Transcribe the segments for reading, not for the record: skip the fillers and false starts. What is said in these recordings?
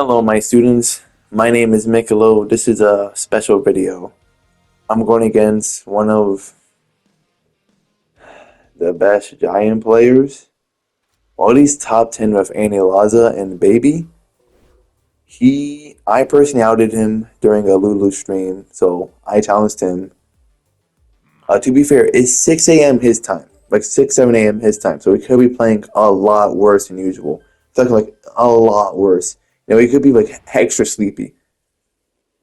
Hello, my students. My name is Mikelo. This is a special video. I'm going against one of the best Giant players. All these top 10 with Laza and Baby. I personally outed him during a Lulu stream, so I challenged him. To be fair, it's 6 a.m. his time, like 6, 7 a.m. his time, so he could be playing a lot worse than usual. Talking like a lot worse. He could be like extra sleepy.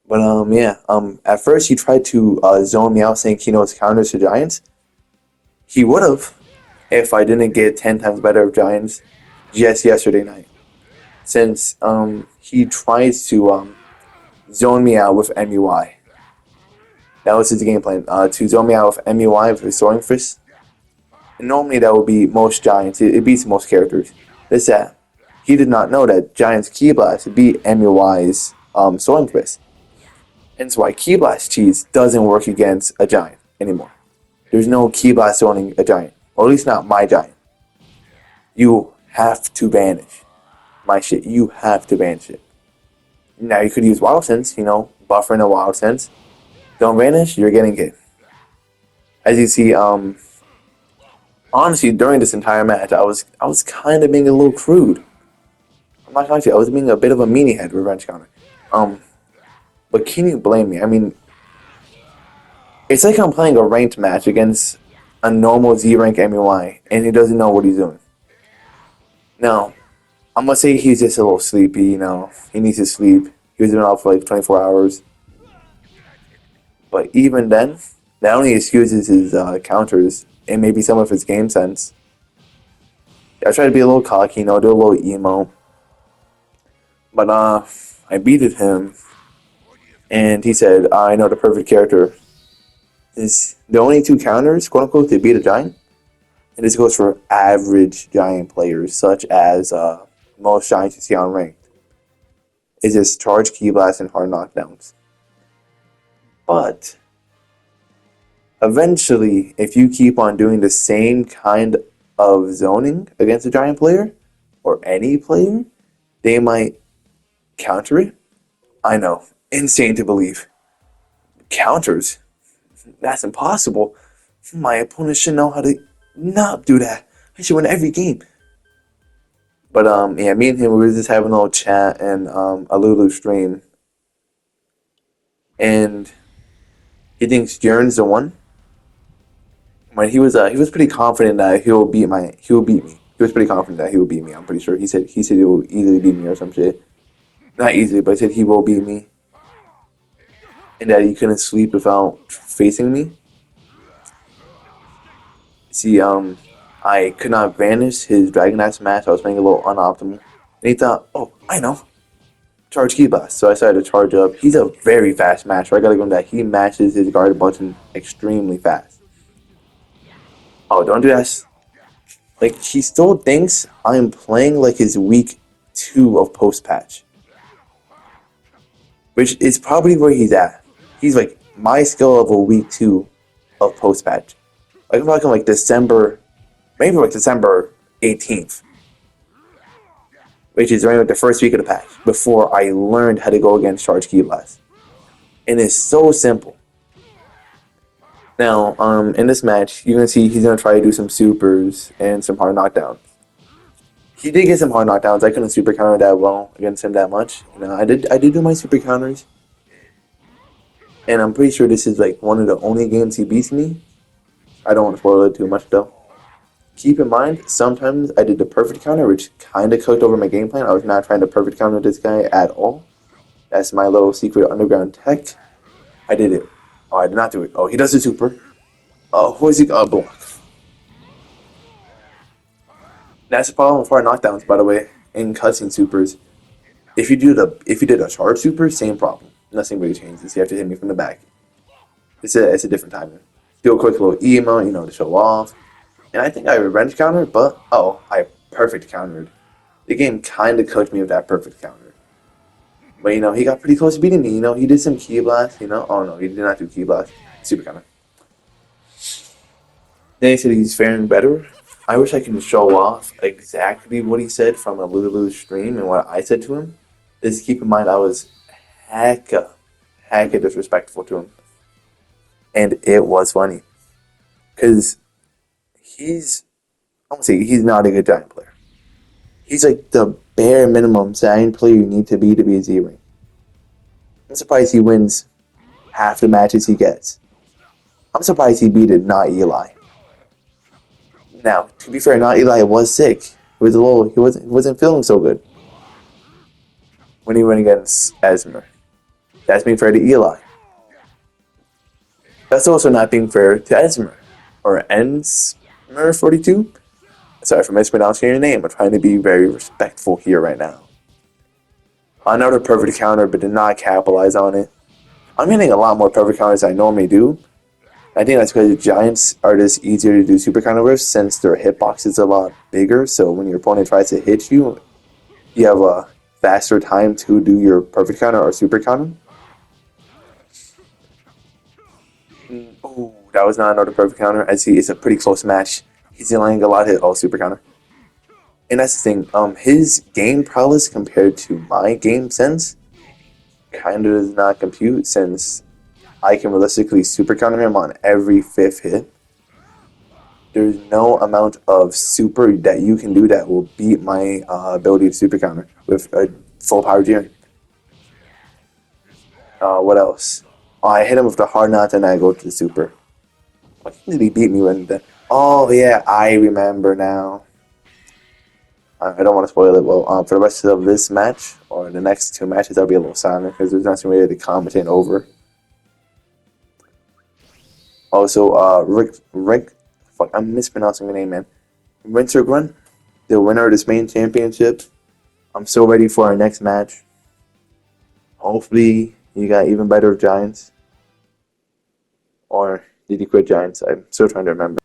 But yeah. At first he tried to zone me out, saying he knows counters to Giants. He would have if I didn't get 10 times better of Giants just yesterday night. Since he tries to zone me out with MUI. That was his game plan. To zone me out with MUI with Soaring Fist. And normally that would be most Giants. It beats most characters. This that he did not know that Giants Ki Blast beat MUI's Soaring Fist. And so why Ki Blast cheese doesn't work against a Giant anymore. There's no Ki Blast zoning a Giant. Or at least not my Giant. You have to banish my shit. You have to banish it. Now you could use Wild Sense, buffering a Wild Sense. Don't vanish, you're getting hit. As you see, honestly, during this entire match, I was kind of being a little crude. I'm not gonna lie to you, I was being a bit of a meanie head revenge counter. But can you blame me? I mean, it's like I'm playing a ranked match against a normal Z rank MUI, and he doesn't know what he's doing. Now, I'm gonna say he's just a little sleepy. He needs to sleep. He was been out for like 24 hours. But even then, that only excuses his counters and maybe some of his game sense. I tried to be a little cocky, do a little emo. But I beated him, and he said, I know the perfect character. Is the only two counters, quote unquote, to beat a Giant. And this goes for average Giant players, such as most Giants you see on ranked. Is just Charge, Ki Blast, and Hard Knockdowns. But eventually, if you keep on doing the same kind of zoning against a Giant player, or any player, they might counter it. I know, insane to believe. Counters? That's impossible. My opponent should know how to not do that. I should win every game. But yeah, me and him, we were just having a little chat and a Lulu stream. And he thinks Jern's the one. When he was pretty confident that he will beat me. He was pretty confident that he will beat me. I'm pretty sure. He said he will easily beat me or some shit. Not easily, but he said he will beat me. And that he couldn't sleep without facing me. See, I could not vanish his Dragon Axe match. I was playing a little unoptimal. And he thought, oh, I know. Charge Ki Blast. So I decided to charge up. He's a very fast matcher. I gotta go on that. He matches his guard button extremely fast. Oh, don't do that. Like, he still thinks I'm playing like his week 2 of post-patch. Which is probably where he's at. He's like my skill level week 2 of post-patch. I'm talking like December, maybe like December 18th. Which is during like the first week of the patch, before I learned how to go against Charge Ki Blast. And it's so simple. Now, in this match, you're gonna see he's gonna try to do some supers and some hard knockdowns. He did get some hard knockdowns. I couldn't super counter that well against him that much. I did do my super counters. And I'm pretty sure this is like one of the only games he beats me. I don't want to spoil it too much though. Keep in mind, sometimes I did the perfect counter, which kind of cooked over my game plan. I was not trying to perfect counter this guy at all. That's my little secret underground tech. I did it. Oh, I did not do it. Oh, he does the super. Oh, who is he? Oh, block. That's the problem with hard knockdowns, by the way, in cutscene supers. If you did a charge super, same problem. Nothing really changes. You have to hit me from the back. It's a different timing. Do a quick little emo, to show off. And I think I revenge countered, but I perfect countered. The game kind of cooked me with that perfect counter. But he got pretty close to beating me. He did some Ki Blast. Oh no, he did not do Ki Blast. Super counter. Then he said he's faring better. I wish I could show off exactly what he said from a Lulu stream and what I said to him. Just keep in mind, I was hecka, hecka disrespectful to him, and it was funny because he's, I won't say he's not a good giant player. He's like the bare minimum giant player you need to be a Z ring. I'm surprised he wins half the matches he gets. I'm surprised he beat it, not Eli. Now, to be fair, not Eli was sick. He was a little. He wasn't feeling so good when he went against Esmer. That's being fair to Eli. That's also not being fair to Esmer or Ensmer 42. Sorry for mispronouncing your name. I'm trying to be very respectful here right now. Another perfect counter, but did not capitalize on it. I'm hitting a lot more perfect counters than I normally do. I think that's because the Giants are just easier to do super counter with since their hitbox is a lot bigger. So when your opponent tries to hit you, you have a faster time to do your perfect counter or super counter. Oh, that was not another perfect counter. I see it's a pretty close match. He's dealing a lot of hit. Oh, super counter. And that's the thing. His game prowess compared to my game sense kind of does not compute since I can realistically super counter him on every fifth hit. There's no amount of super that you can do that will beat my ability to super counter with a full power Jiren. What else? Oh, I hit him with the hard knot and I go to the super. What did he beat me with? Oh yeah, I remember now. I don't want to spoil it. Well, for the rest of this match or the next two matches, I'll be a little silent because there's nothing really to commentate over. Also, fuck, I'm mispronouncing the name, man. Wintergrun, the winner of this main championship. I'm so ready for our next match. Hopefully, you got even better Giants. Or did you quit Giants? I'm still trying to remember.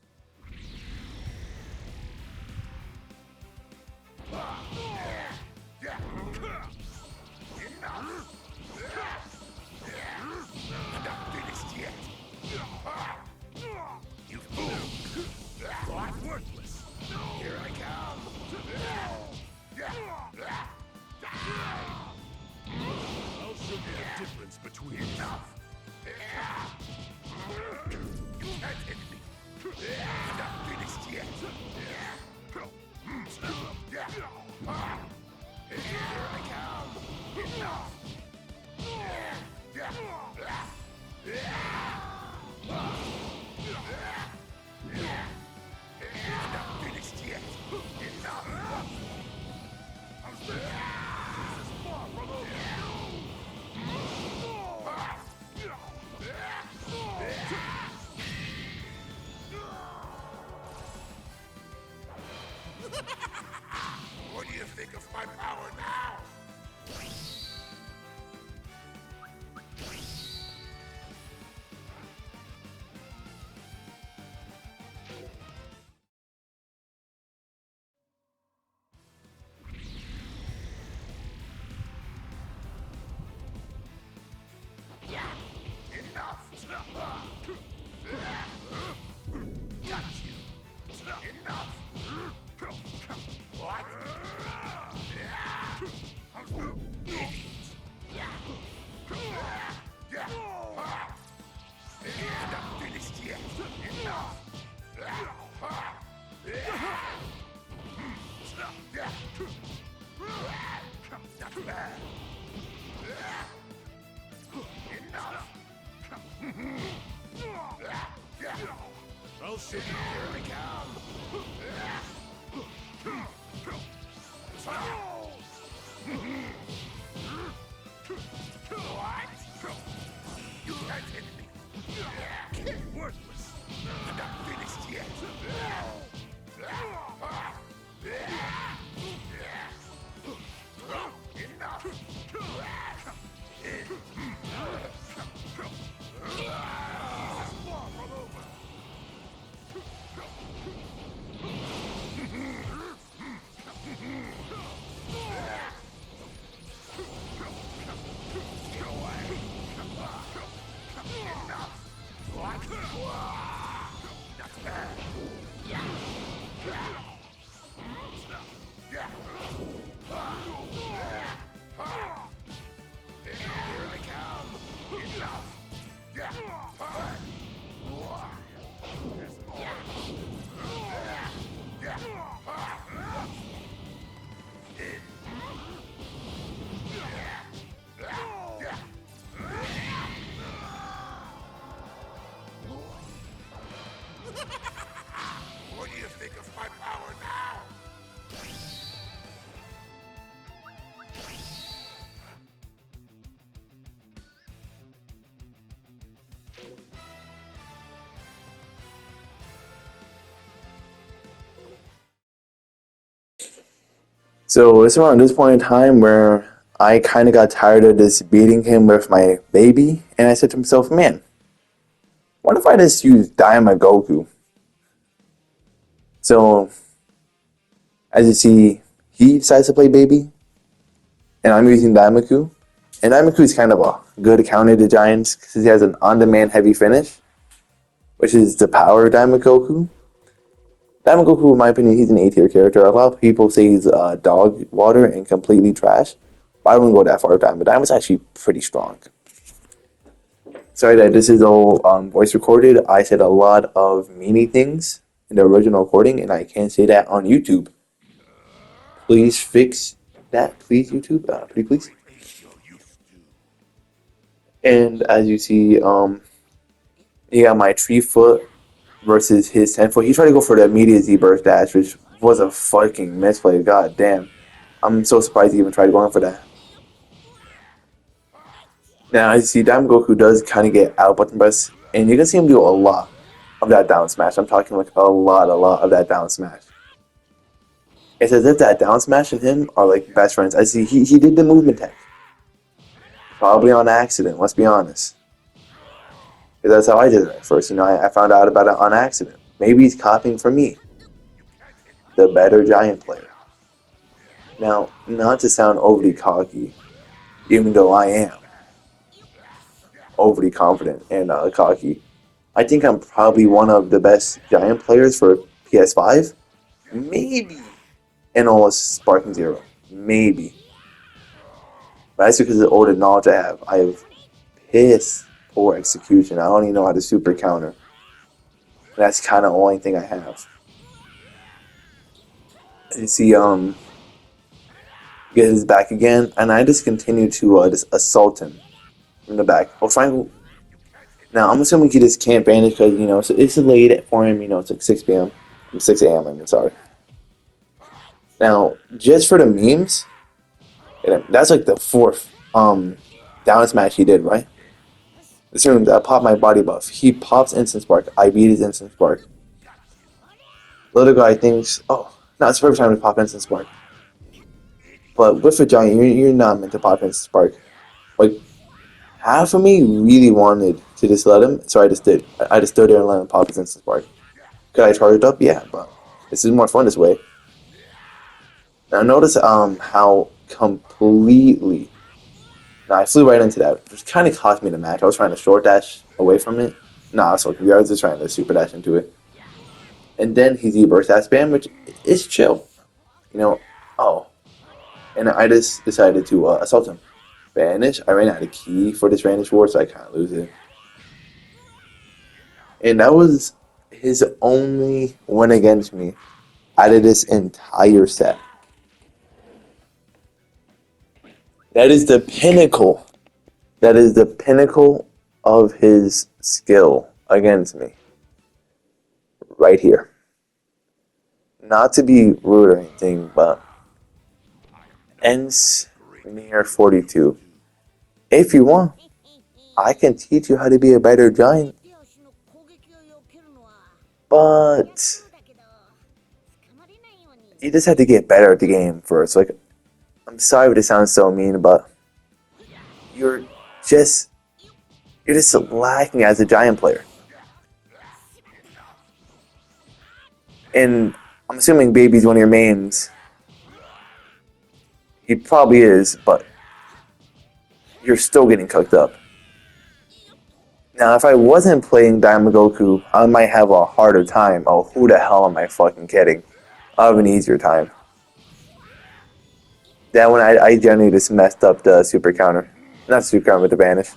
What do you think of my power now? I'll show you here I come. What? You can't hit me. Worthless. I'm not finished yet. Enough. So it's around this point in time where I kind of got tired of just beating him with my baby, and I said to myself, man, what if I just use Daima Goku? So, as you see, he decides to play baby, and I'm using Daimaku. And Daimaku is kind of a good counter to Giants because he has an on-demand heavy finish, which is the power of Daimagoku. Daimagoku, in my opinion, he's an A-tier character. A lot of people say he's dog water and completely trash, but I wouldn't go that far with Daima. Daima's actually pretty strong. Sorry that this is all voice recorded. I said a lot of meany things in the original recording, and I can't say that on YouTube. Please fix that, please, YouTube. Pretty please. And as you see, you got my 3 foot versus his 10 foot. He tried to go for the immediate Z burst dash, which was a fucking misplay. God damn. I'm so surprised he even tried going for that. Now, as you see, Diamond Goku does kind of get out button press, and you can see him do a lot of that down smash. I'm talking like a lot of that down smash. It's as if that down smash and him are like best friends. I see he did the movement tech. Probably on accident, let's be honest. Because that's how I did it at first. You know, I found out about it on accident. Maybe he's copying from me, the better giant player. Now, not to sound overly cocky, even though I am overly confident and cocky, I think I'm probably one of the best giant players for PS5. Maybe NOS Sparking Zero. Maybe. But that's because of the older knowledge I have. I have piss poor execution. I don't even know how to super counter. That's kind of the only thing I have. You see, get his back again, and I just continue to just assault him from the back. Well, fine. Now I'm assuming he just can't banish because you know it's late for him. You know, it's like 6 p.m. 6 a.m. I mean, sorry. Now, just for the memes, that's like the 4th down smash he did, right? Assume I pop my body buff. He pops instant spark. I beat his instant spark. Little guy thinks, oh, no, it's the perfect time to pop instant spark. But with a giant, you're not meant to pop instant spark. Like, half of me really wanted to just let him, so I just did. I just stood there and let him pop his instant spark. Could I charge it up? Yeah, but this is more fun this way. Now notice how completely. Now I flew right into that, which kind of cost me the match. I was trying to short dash away from it. Nah, so I was just trying to super dash into it. And then he Z-burst that spam, which is chill. You know, oh. And I just decided to assault him. Vanish. I ran out of key for this Vanish War, so I kind of lose it. And that was his only win against me out of this entire set. That is the pinnacle. That is the pinnacle of his skill against me. Right here. Not to be rude or anything, but ends near 42. If you want, I can teach you how to be a better giant. But you just have to get better at the game first. Like, I'm sorry if it sounds so mean, but you're just lacking as a giant player. And I'm assuming Baby's one of your mains. He probably is, but you're still getting cooked up. Now, if I wasn't playing Diamond Goku, I might have a harder time. Oh, who the hell am I fucking kidding? I'll have an easier time. That one, I generally just messed up the super counter. Not super counter, but the banish.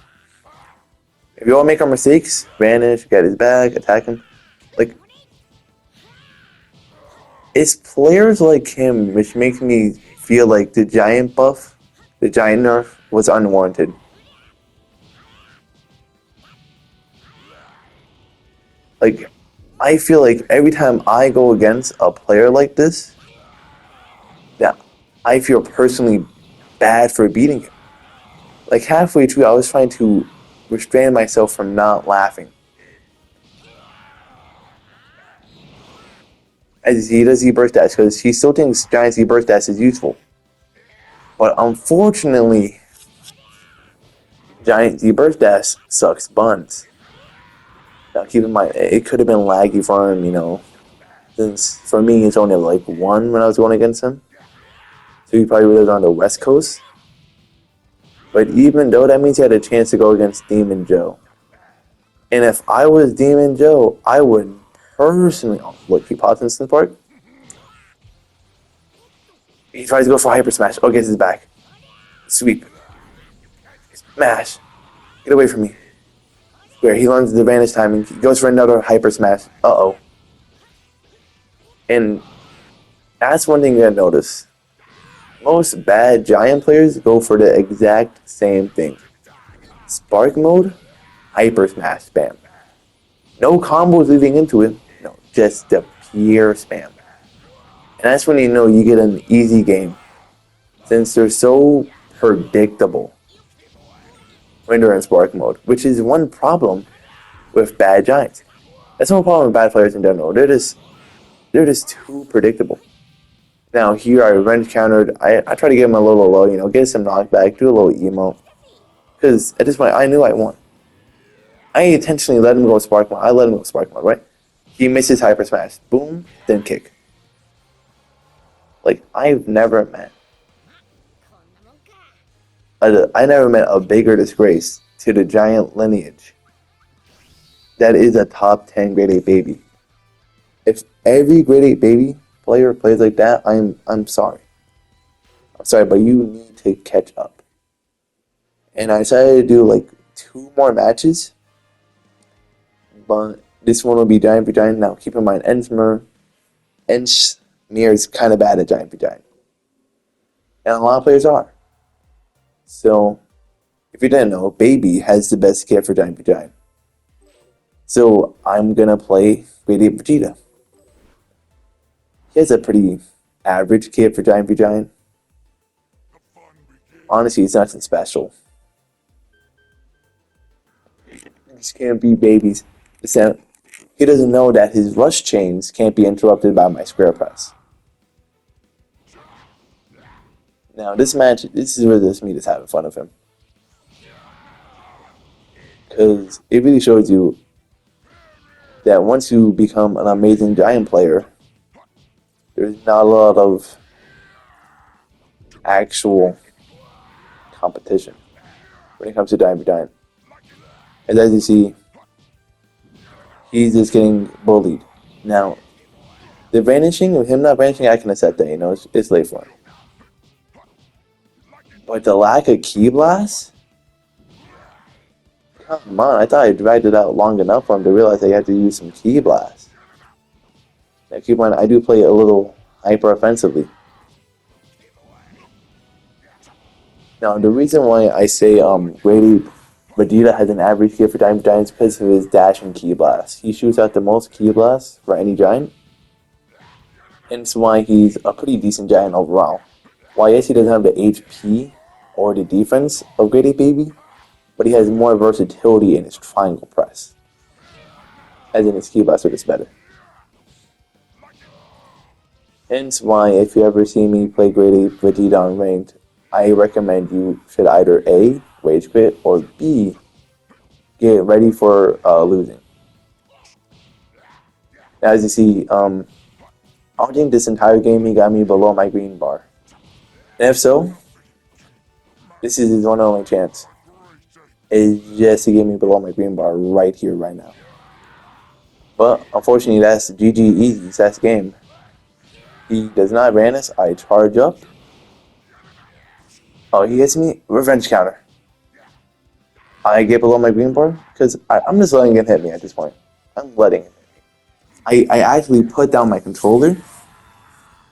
If you all make our mistakes, banish, get his back, attack him. Like, it's players like him which makes me feel like the giant buff, the giant nerf, was unwarranted. Like, I feel like every time I go against a player like this, that I feel personally bad for beating him. Like, halfway through, I was trying to restrain myself from not laughing. as he does Z-Burst Dash because he still thinks Giant Z-Burst Dash is useful. But unfortunately, Giant Z-Burst Dash sucks buns. Now keep in mind, it could have been laggy for him, since for me it's only like 1 when I was going against him. So he probably would have gone to West Coast. But even though that means he had a chance to go against Demon Joe. And if I was Demon Joe, I would personally... Oh, look, he pops Instant Spark. He tries to go for Hyper Smash. Oh, gets his back. Sweep. Smash. Get away from me. Where he learns the advantage timing. He goes for another Hyper Smash. Uh-oh. And that's one thing you gotta notice. Most bad Giant players go for the exact same thing. Spark mode, Hyper Smash spam. No combos leading into it. No, just the pure spam. And that's when you know you get an easy game. Since they're so predictable when they're in Spark mode. Which is one problem with bad Giants. That's no problem with bad players in general. They're just too predictable. Now here I revenge countered. I try to get him a little low, get some knockback, do a little emo. Because at this point I knew I won. I intentionally let him go Spark mode. I let him go Spark mode, right? He misses Hyper Smash. Boom, then kick. Like I've never met a bigger disgrace to the Giant lineage. That is a top 10 grade 8 baby. If every grade 8 baby player plays like that, I'm sorry. I'm sorry, but you need to catch up. And I decided to do like 2 more matches. But this one will be Giant v Giant. Now keep in mind, Ensmer is kind of bad at Giant v Giant. And a lot of players are. So, if you didn't know, Baby has the best kit for Giant v Giant. So, I'm gonna play Grade 8 Vegeta. He has a pretty average kit for Giant v Giant. Honestly, it's nothing special. These can't be babies. He doesn't know that his rush chains can't be interrupted by my square press. Now, this is where this meat is having fun of him. Because it really shows you that once you become an amazing Giant player, there's not a lot of actual competition when it comes to Giant v Giant. As you see, he's just getting bullied. Now, the vanishing, with him not vanishing, I can accept that, it's late for him. But the lack of Ki Blast? Come on, I thought I dragged it out long enough for him to realize I had to use some Ki Blast. Now keep in mind, I do play a little hyper offensively. Now, the reason why I say Grady Vegeta has an average kit for Giant is because of his dash and Ki Blast. He shoots out the most Ki Blasts for any Giant. And it's why he's a pretty decent Giant overall. While yes, he doesn't have the HP or the defense of Grade 8 Baby, but he has more versatility in his triangle press. As in his Ki Blast, so it's better. Hence why, if you ever see me play Grade 8 Vegeta on ranked, I recommend you should either A, rage quit, or B, get ready for losing. Now, as you see, I don't think this entire game he got me below my green bar. And if so, this is his one and only chance. Is just to get me below my green bar right here, right now. But unfortunately, that's GG easy. That's the game. He does not ban us. I charge up. Oh, he hits me. Revenge counter. I get below my green bar because I'm just letting him hit me at this point. I'm letting him hit me. I actually put down my controller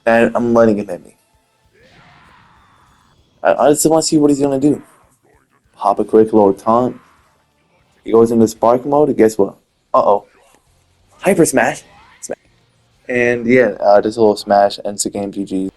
and I'm letting him hit me. I just want to see what he's going to do. Pop a quick little taunt. He goes into Spark mode. Guess what? Uh-oh. Hyper Smash. And yeah, this little Smash ends the game. GG.